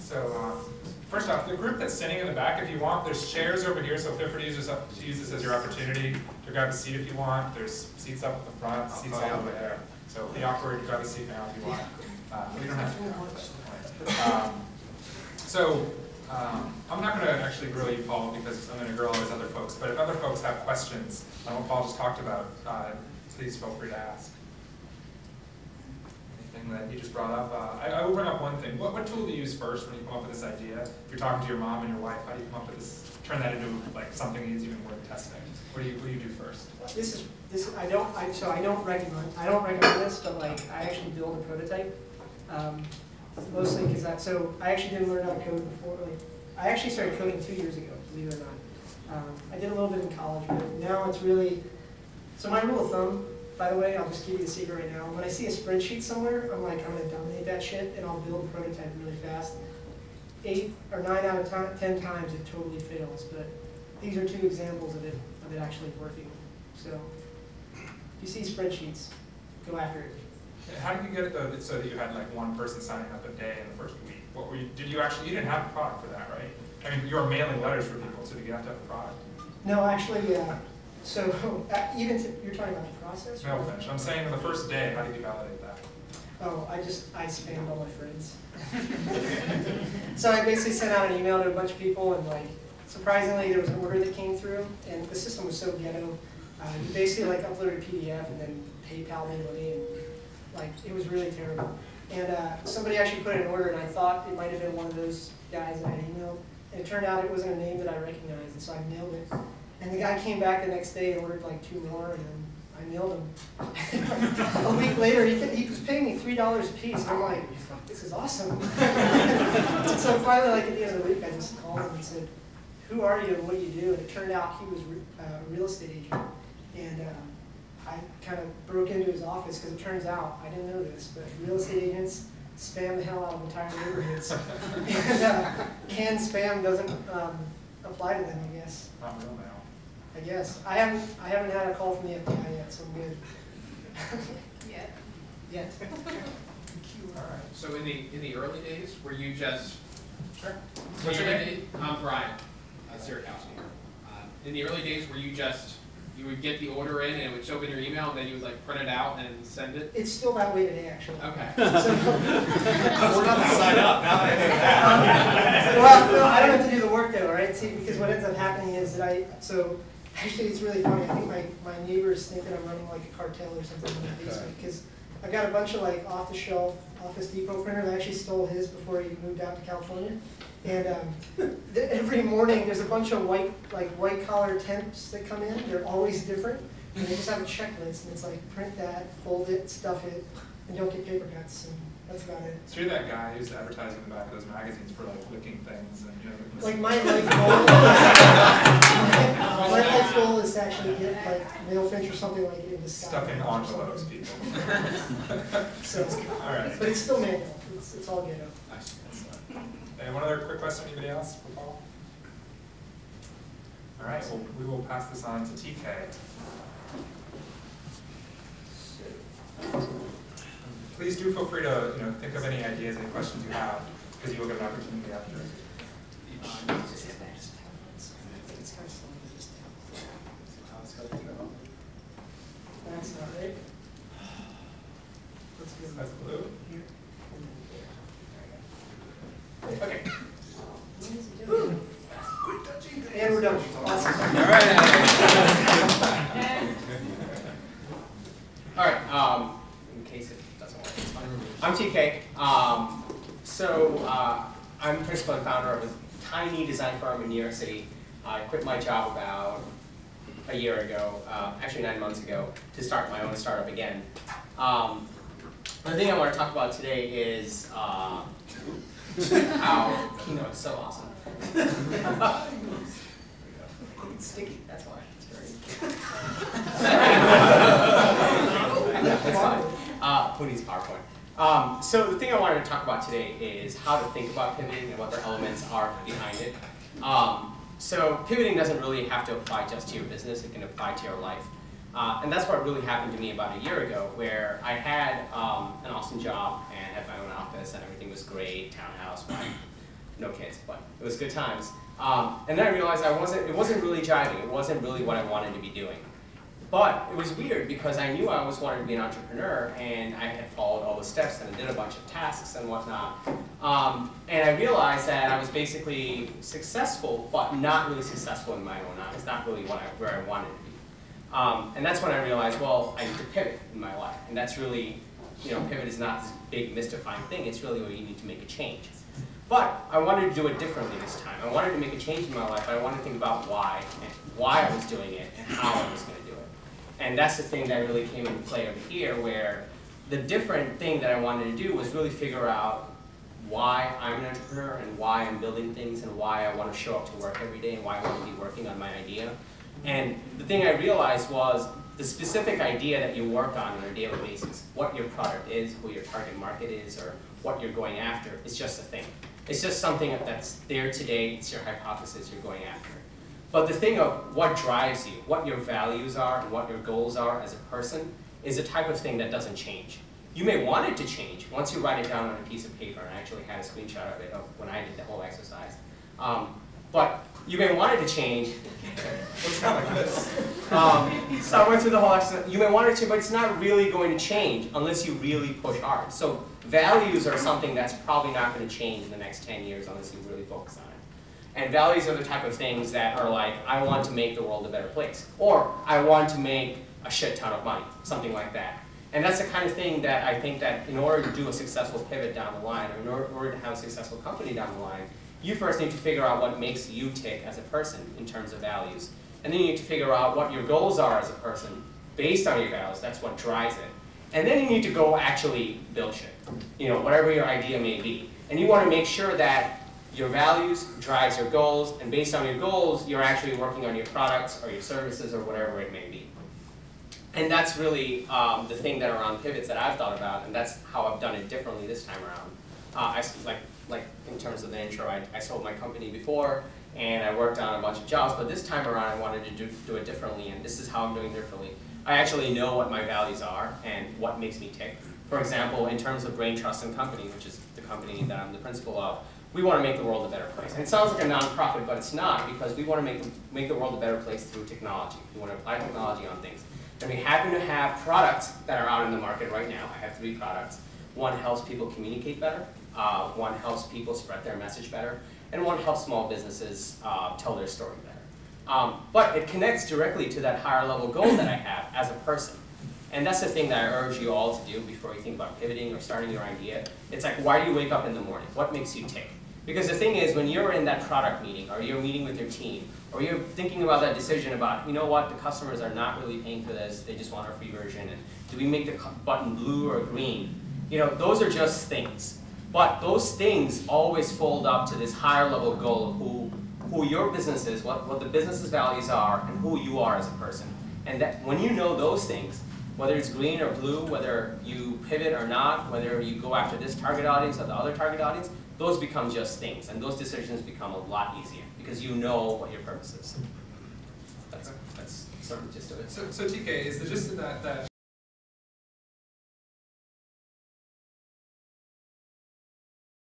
So first off, the group that's sitting in the back, if you want, there's chairs over here, so feel free to use this as your opportunity to grab a seat if you want. There's seats up at the front, seats all over there. So be awkward, grab a seat now if you want. You don't have to. I'm not going to actually grill you, Paul, because I'm going to grill all these other folks. But if other folks have questions on what Paul just talked about, please feel free to ask. Anything that he just brought up? I will bring up one thing. What tool do you use first when you come up with this idea? If you're talking to your mom and your wife, how do you come up with this? Turn that into like something that's even worth testing. What do you do first? I don't recommend this, but like I actually build a prototype. Mostly because I actually didn't learn how to code before. Like, I actually started coding 2 years ago, believe it or not. I did a little bit in college, but now it's really, so my rule of thumb, by the way, I'll just give you the secret right now. When I see a spreadsheet somewhere, I'm like, I'm going to dominate that shit, and I'll build a prototype really fast. 8 or 9 out of 10 times it totally fails, but these are 2 examples of it actually working. So if you see spreadsheets, go after it. How did you get it though, so that you had like one person signing up a day in the first week? What were you didn't have a product for that, right? I mean, you were mailing letters for people, so did you have to have a product? No, actually, so you're talking about the process? No, finish. I'm saying on the first day, how did you validate that? Oh, I spammed all my friends. So I basically sent out an email to a bunch of people, and like, surprisingly, there was an order that came through, and the system was so ghetto. You basically like uploaded a PDF and then PayPal me money, and like, it was really terrible. And somebody actually put in an order, and I thought it might have been one of those guys that I had emailed. And it turned out it wasn't a name that I recognized, and so I mailed it. And the guy came back the next day and ordered like 2 more, and then I mailed him. A week later, he was paying me $3 a piece. I'm like, this is awesome. So finally, like at the end of the week, I just called him and said, who are you and what do you do? And it turned out he was a real estate agent. And I kind of broke into his office because it turns out, I didn't know this, but real estate agents spam the hell out of entire neighborhoods. And canned spam doesn't apply to them, I guess. Not real now. I guess. I haven't had a call from the FBI yet, so I'm good. Yet. All right. So in the early days, were you just Sure. So what's your name? I'm Brian, Sirikowski here. In the early days, were you just you would get the order in and it would show up in your email, and then you would like print it out and send it? It's still that way today, actually. Okay. So, we're not to sign up now that I know that. Well, no, I don't have to do the work though, right? See, because what ends up happening is that actually it's really funny. I think my neighbors think that I'm running like a cartel or something in the basement, because I've got a bunch of like off-the-shelf Office Depot printers. I actually stole his before he moved out to California. And every morning there's a bunch of white-collar temps that come in. They're always different. And they just have a checklist, and it's like print that, fold it, stuff it, and don't get paper cuts. And that's about it. So you're that guy who's advertising in the back of those magazines for like licking things and like my life goal. My life goal is to actually get like mail finch or something like it in the sky. Stuffing envelopes, people. So, all right. But it's still manual. It's all ghetto. Nice. And one other quick question, anybody else for Paul? All right, well, we will pass this on to TK. Please do feel free to think of any ideas, any questions you have, because you will get an opportunity after each. That's not right. That's blue. Okay. And we're done. Awesome. All right. All right. In case it doesn't work, it's fine. I'm TK. I'm principal and founder of a tiny design firm in New York City. I quit my job about a year ago, actually 9 months ago, to start my own startup again. The thing I want to talk about today is how Keynote is so awesome. It's sticky, that's why. It's very that's fine. Who needs PowerPoint? So the thing I wanted to talk about today is how to think about pivoting and what the elements are behind it. So pivoting doesn't really have to apply just to your business, it can apply to your life. And that's what really happened to me about a year ago, where I had an awesome job and had my own office and everything was great, townhouse, no kids, but it was good times. And then I realized it wasn't really jiving. It wasn't really what I wanted to be doing. But it was weird because I knew I always wanted to be an entrepreneur, and I had followed all the steps and I did a bunch of tasks and whatnot. And I realized that I was basically successful, but not really successful in my own eyes. Not really where I wanted to be. And that's when I realized, well, I need to pivot in my life. And that's really, pivot is not this big mystifying thing. It's really where you need to make a change. But I wanted to do it differently this time. I wanted to make a change in my life, but I wanted to think about why I was doing it and how I was going to do it. And that's the thing that really came into play over here, where the different thing that I wanted to do was really figure out why I'm an entrepreneur and why I'm building things and why I want to show up to work every day and why I want to be working on my idea. And the thing I realized was the specific idea that you work on a daily basis, what your product is, who your target market is, or what you're going after, is just a thing. It's just something that's there today, it's your hypothesis you're going after. But the thing of what drives you, what your values are, and what your goals are as a person, is a type of thing that doesn't change. You may want it to change once you write it down on a piece of paper, and I actually had a screenshot of it when I did the whole exercise. But you may want it to change. It's not like this. So I went through the whole exercise. You may want it to, but it's not really going to change unless you really push hard. So values are something that's probably not going to change in the next 10 years unless you really focus on it. And values are the type of things that are like, I want to make the world a better place. Or I want to make a shit ton of money, something like that. And that's the kind of thing that I think that in order to do a successful pivot down the line, or in order to have a successful company down the line, you first need to figure out what makes you tick as a person in terms of values. And then you need to figure out what your goals are as a person based on your values. That's what drives it. And then you need to go actually build shit, whatever your idea may be. And you want to make sure that your values drives your goals, and based on your goals, you're actually working on your products or your services or whatever it may be. And that's really the thing that around pivots that I've thought about, and that's how I've done it differently this time around. Like in terms of the intro, I sold my company before, and I worked on a bunch of jobs, but this time around I wanted to do it differently, and this is how I'm doing it differently. I actually know what my values are and what makes me tick. For example, in terms of Brain Trust and Company, which is the company that I'm the principal of, we want to make the world a better place. And it sounds like a nonprofit, but it's not, because we want to make the world a better place through technology. We want to apply technology on things. And we happen to have products that are out in the market right now. I have 3 products. One helps people communicate better. One helps people spread their message better. And one helps small businesses tell their story better. But it connects directly to that higher level goal that I have as a person. And that's the thing that I urge you all to do before you think about pivoting or starting your idea. It's like, why do you wake up in the morning? What makes you tick? Because the thing is, when you're in that product meeting, or you're meeting with your team, or you're thinking about that decision about, the customers are not really paying for this, they just want our free version, and do we make the button blue or green? Those are just things. But those things always fold up to this higher level goal of who your business is, what the business's values are, and who you are as a person. And that when you know those things, whether it's green or blue, whether you pivot or not, whether you go after this target audience or the other target audience, those become just things, and those decisions become a lot easier because you know what your purpose is. That's sort of the gist of it. So TK, is the gist of that